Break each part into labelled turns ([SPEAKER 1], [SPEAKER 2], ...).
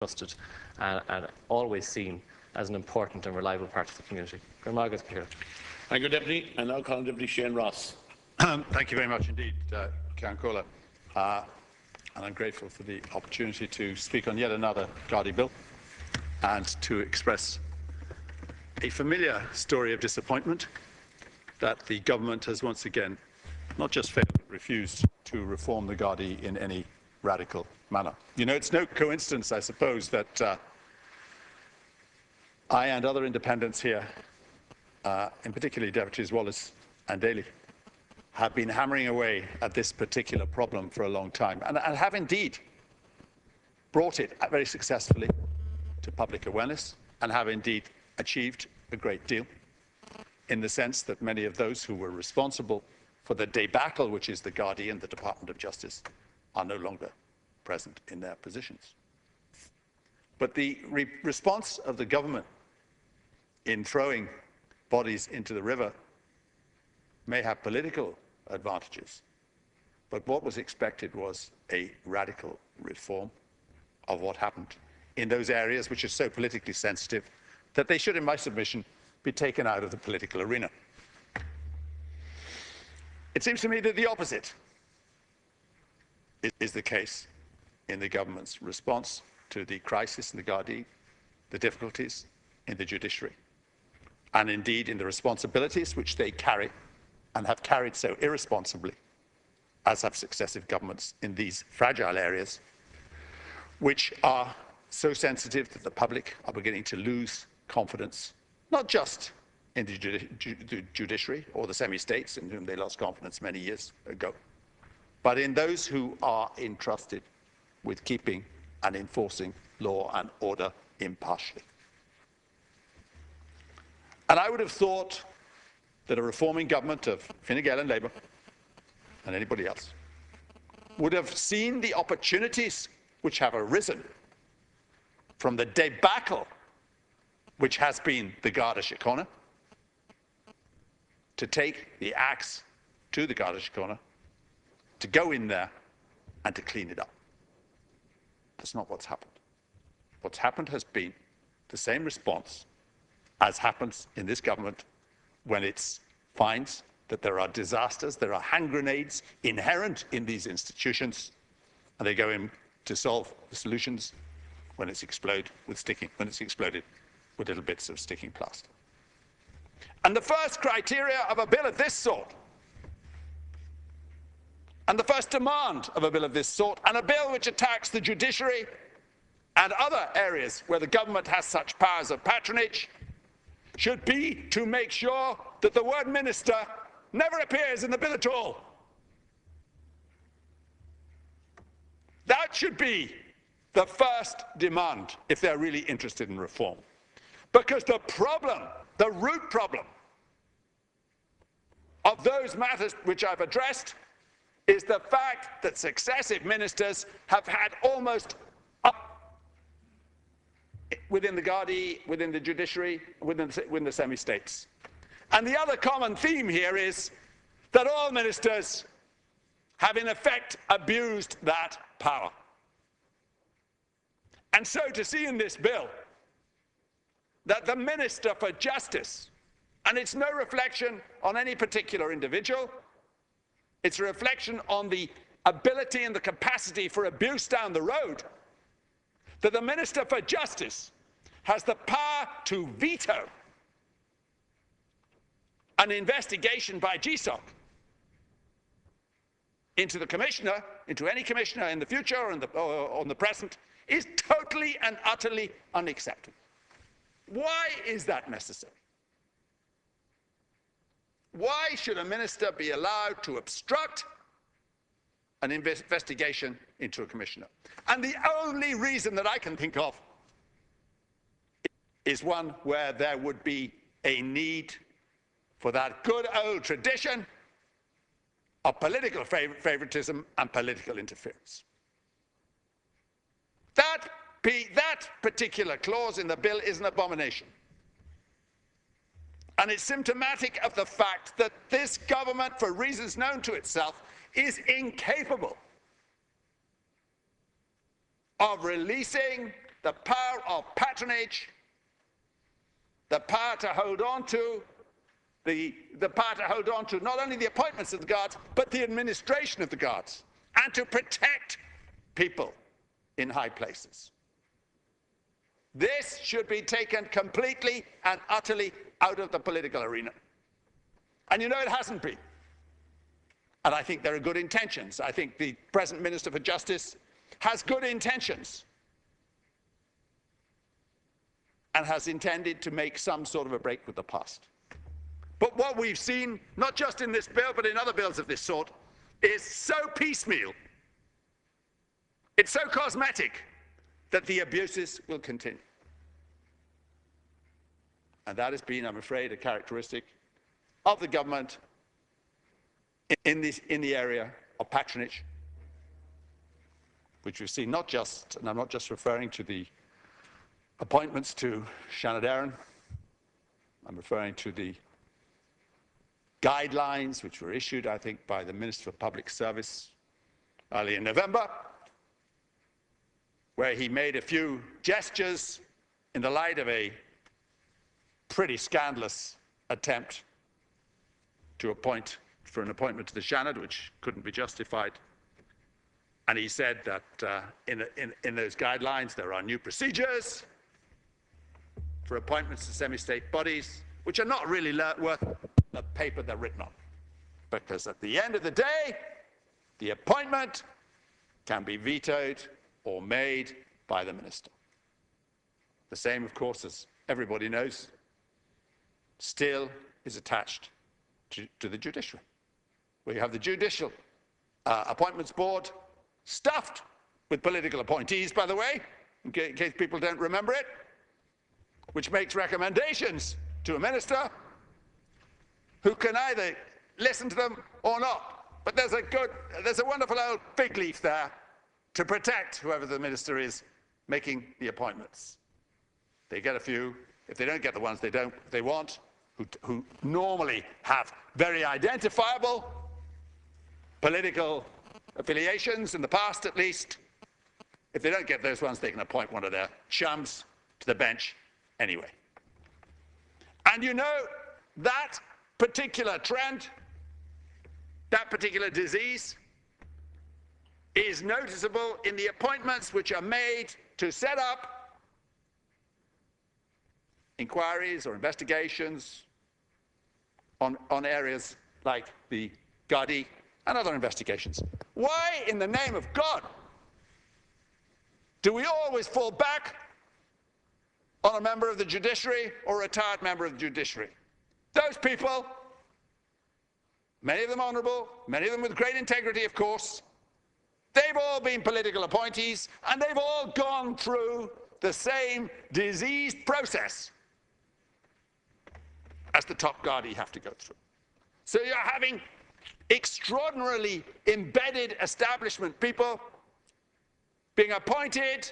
[SPEAKER 1] trusted and always seen as an important and reliable part of the community.
[SPEAKER 2] Thank you, Deputy. And now calling Deputy Shane Ross.
[SPEAKER 3] Thank you very much indeed, Ceann Comhairle. And I'm grateful for the opportunity to speak on yet another Garda bill and to express a familiar story of disappointment that the government has once again not just failed but refused to reform the Garda in any radical manner. You know, it's no coincidence, I suppose, that I and other independents here, in particular Deputies Wallace and Daly, have been hammering away at this particular problem for a long time and have indeed brought it very successfully to public awareness and have indeed achieved a great deal in the sense that many of those who were responsible for the debacle, which is the Garda and the Department of Justice, are no longer present in their positions. But the response of the government in throwing bodies into the river may have political advantages, but what was expected was a radical reform of what happened in those areas which are so politically sensitive that they should, in my submission, be taken out of the political arena. It seems to me that the opposite is the case in the government's response to the crisis in the Garda, the difficulties in the judiciary, and indeed in the responsibilities which they carry and have carried so irresponsibly, as have successive governments in these fragile areas, which are so sensitive that the public are beginning to lose confidence, not just in the judiciary or the semi-states in whom they lost confidence many years ago, but in those who are entrusted with keeping and enforcing law and order impartially. And I would have thought that a reforming government of Fine Gael and Labour and anybody else would have seen the opportunities which have arisen from the debacle which has been the Garda Síochána to take the axe to the Garda Síochána, to go in there and to clean it up. That's not what's happened. What's happened has been the same response as happens in this government when it finds that there are disasters, there are hand grenades inherent in these institutions, and they go in to solve the solutions when it's exploded with little bits of sticking plaster. And the first criteria of a bill of this sort, and the first demand of a bill of this sort, and a bill which attacks the judiciary and other areas where the government has such powers of patronage, should be to make sure that the word minister never appears in the bill at all. That should be the first demand if they're really interested in reform. Because the problem, the root problem of those matters which I've addressed is the fact that successive ministers have had almost within the Garda, within the judiciary, within the semi-states. And the other common theme here is that all ministers have in effect abused that power. And so to see in this bill that the Minister for Justice, and it's no reflection on any particular individual, it's a reflection on the ability and the capacity for abuse down the road, that the Minister for Justice has the power to veto an investigation by GSOC into the commissioner, into any commissioner in the future or on the present, is totally and utterly unacceptable. Why is that necessary? Why should a minister be allowed to obstruct an investigation into a commissioner? And the only reason that I can think of is one where there would be a need for that good old tradition of political favoritism and political interference. That particular clause in the bill is an abomination. And it's symptomatic of the fact that this government, for reasons known to itself, is incapable of releasing the power of patronage, the power to hold on to, the power to hold on to not only the appointments of the guards, but the administration of the guards, and to protect people in high places. This should be taken completely and utterly out of the political arena. And you know it hasn't been. And I think there are good intentions. I think the present Minister for Justice has good intentions and has intended to make some sort of a break with the past. But what we've seen, not just in this bill, but in other bills of this sort, is so piecemeal, it's so cosmetic, that the abuses will continue. And that has been, I'm afraid, a characteristic of the government in the area of patronage, which we've seen not just, and I'm not just referring to the appointments to Shannon, I'm referring to the guidelines which were issued, I think, by the Minister for Public Service early in November, where he made a few gestures in the light of a pretty scandalous attempt to appoint for an appointment to the Shannon, which couldn't be justified. And he said that in those guidelines there are new procedures for appointments to semi-state bodies, which are not really worth the paper they're written on. Because at the end of the day, the appointment can be vetoed or made by the minister. The same, of course, as everybody knows, still is attached to the judiciary. We have the Judicial Appointments Board, stuffed with political appointees, by the way, in case people don't remember it, which makes recommendations to a minister who can either listen to them or not. But there's a wonderful old fig leaf there to protect whoever the minister is making the appointments. They get a few. If they don't get the ones they want, who normally have very identifiable political affiliations, in the past at least, if they don't get those ones, they can appoint one of their chums to the bench anyway. And you know, that particular trend, that particular disease, is noticeable in the appointments which are made to set up inquiries or investigations on areas like the Garda and other investigations. Why, in the name of God, do we always fall back on a member of the judiciary or a retired member of the judiciary? Those people, many of them honourable, many of them with great integrity, of course, they've all been political appointees, and they've all gone through the same diseased process as the top Garda have to go through. So you're having extraordinarily embedded establishment people being appointed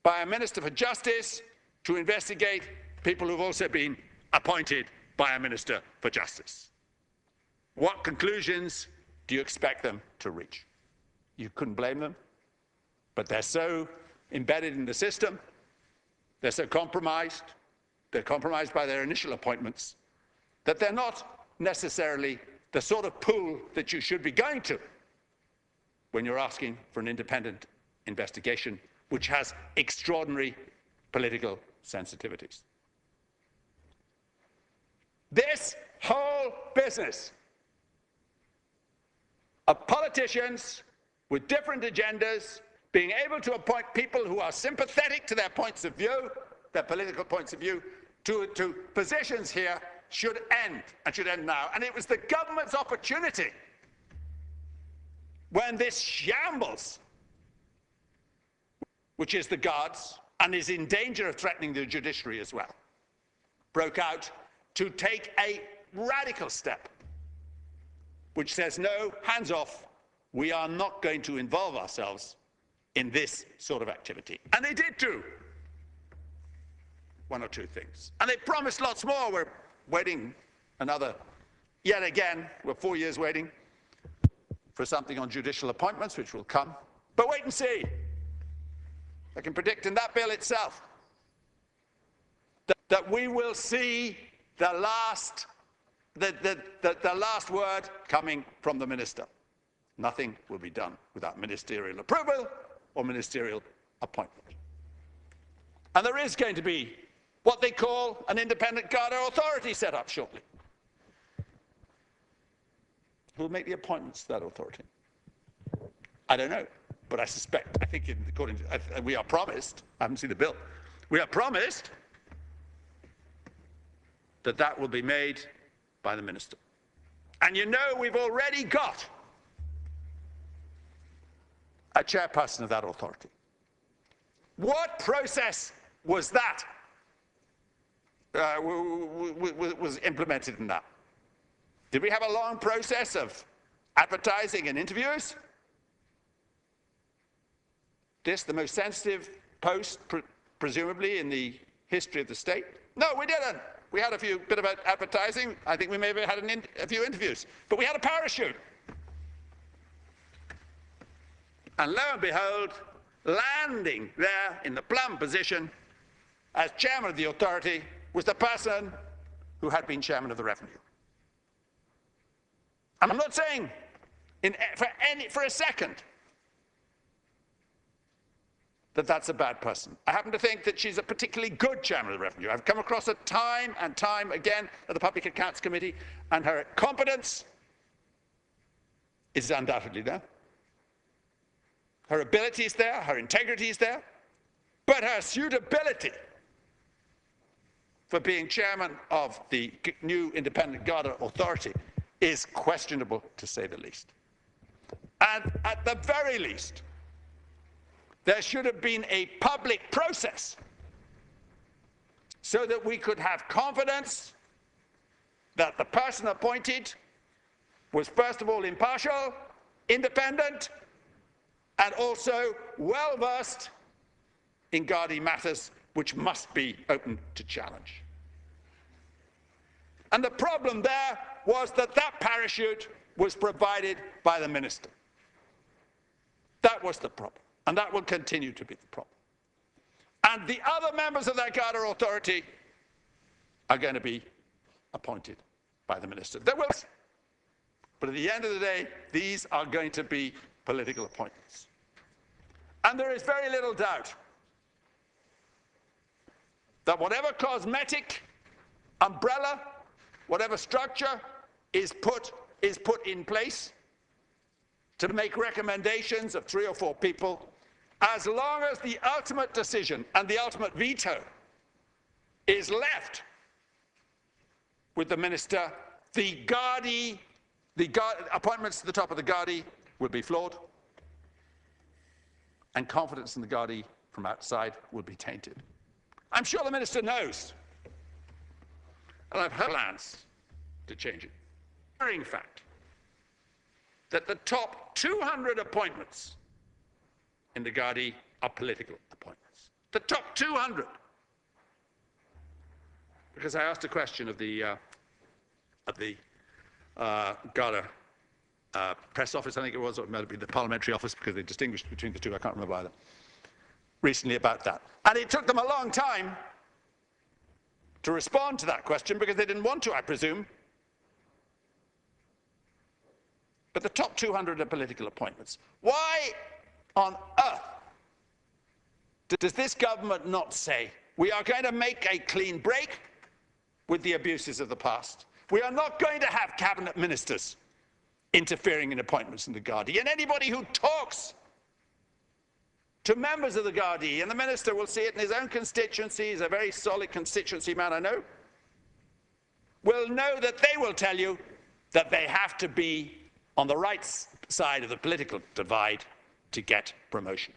[SPEAKER 3] by a Minister for Justice to investigate people who've also been appointed by a Minister for Justice. What conclusions do you expect them to reach? You couldn't blame them, but they're so embedded in the system, they're so compromised, they're compromised by their initial appointments, that they're not necessarily the sort of pool that you should be going to when you're asking for an independent investigation which has extraordinary political sensitivities. This whole business of politicians with different agendas being able to appoint people who are sympathetic to their points of view, their political points of view, to positions here should end, and should end now. And it was the government's opportunity when this shambles, which is the Guards, and is in danger of threatening the judiciary as well, broke out, to take a radical step, which says, no, hands off, we are not going to involve ourselves in this sort of activity. And they did do one or two things. And they promised lots more. We're waiting another, yet again, we're 4 years waiting for something on judicial appointments, which will come. But wait and see. I can predict in that bill itself that we will see the last word coming from the minister. Nothing will be done without ministerial approval or ministerial appointment. And there is going to be what they call an independent Garda authority set up shortly. Who will make the appointments to that authority? I don't know, but I suspect, I think according to, we are promised, I haven't seen the bill, we are promised that that will be made by the minister. And you know we've already got a chairperson of that authority. What process was that was implemented in that? Did we have a long process of advertising and interviews? This, the most sensitive post, presumably, in the history of the state? No, we didn't. We had a bit of advertising. I think we maybe had a few interviews. But we had a parachute. And lo and behold, landing there in the plum position as chairman of the authority was the person who had been chairman of the revenue. I'm not saying for a second that that's a bad person. I happen to think that she's a particularly good chairman of the revenue. I've come across her time and time again at the Public Accounts Committee, and her competence is undoubtedly there. Her ability is there, her integrity is there, but her suitability for being chairman of the new independent Garda authority is questionable, to say the least. And at the very least, there should have been a public process so that we could have confidence that the person appointed was, first of all, impartial, independent, and also well-versed in Garda matters which must be open to challenge. And the problem there was that that parachute was provided by the minister. That was the problem, and that will continue to be the problem. And the other members of that Garda authority are going to be appointed by the minister. There will, but at the end of the day, these are going to be political appointments. And there is very little doubt that whatever cosmetic umbrella, whatever structure is put in place to make recommendations of 3 or 4 people, as long as the ultimate decision and the ultimate veto is left with the minister, the appointments to the top of the Garda will be flawed, and confidence in the Garda from outside will be tainted. I'm sure the minister knows, and I've heard plans to change it. In fact, that the top 200 appointments in the Garda are political appointments. The top 200. Because I asked a question of the Garda press office, I think it was, or it might be the parliamentary office, because they distinguished between the two, I can't remember either, recently about that. And it took them a long time to respond to that question, because they didn't want to, I presume. But the top 200 are political appointments. Why on earth does this government not say, we are going to make a clean break with the abuses of the past? We are not going to have cabinet ministers interfering in appointments in the Garda. And anybody who talks to members of the Garda, and the minister will see it in his own constituency, he's a very solid constituency man, I know, will know that they will tell you that they have to be on the right side of the political divide to get promotion.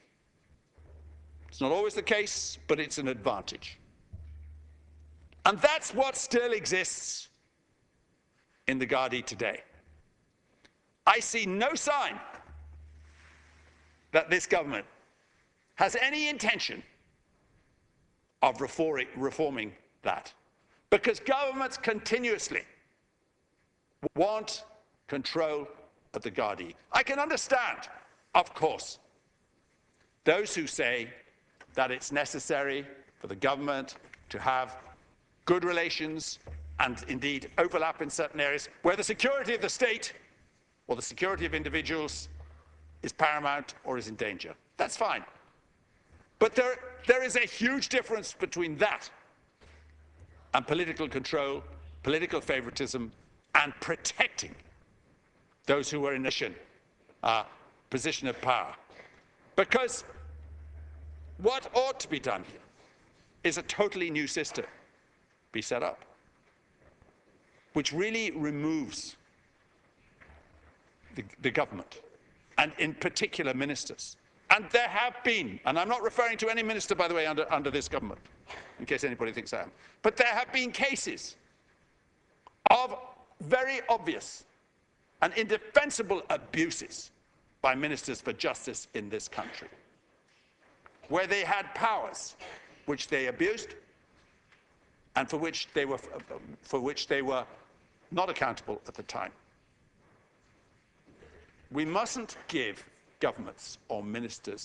[SPEAKER 3] It's not always the case, but it's an advantage. And that's what still exists in the Garda today. I see no sign that this government has any intention of reforming that, because governments continuously want control of the Garda. I can understand, of course, those who say that it's necessary for the government to have good relations and indeed overlap in certain areas where the security of the state or the security of individuals is paramount or is in danger. That's fine. But there is a huge difference between that and political control, political favoritism, and protecting those who are in a position of power. Because what ought to be done here is a totally new system be set up, which really removes the government, and in particular ministers. And there have been, and I'm not referring to any minister, by the way, under this government, in case anybody thinks I am, but there have been cases of very obvious and indefensible abuses by ministers for justice in this country, where they had powers which they abused and for which they were not accountable at the time. We mustn't give governments or ministers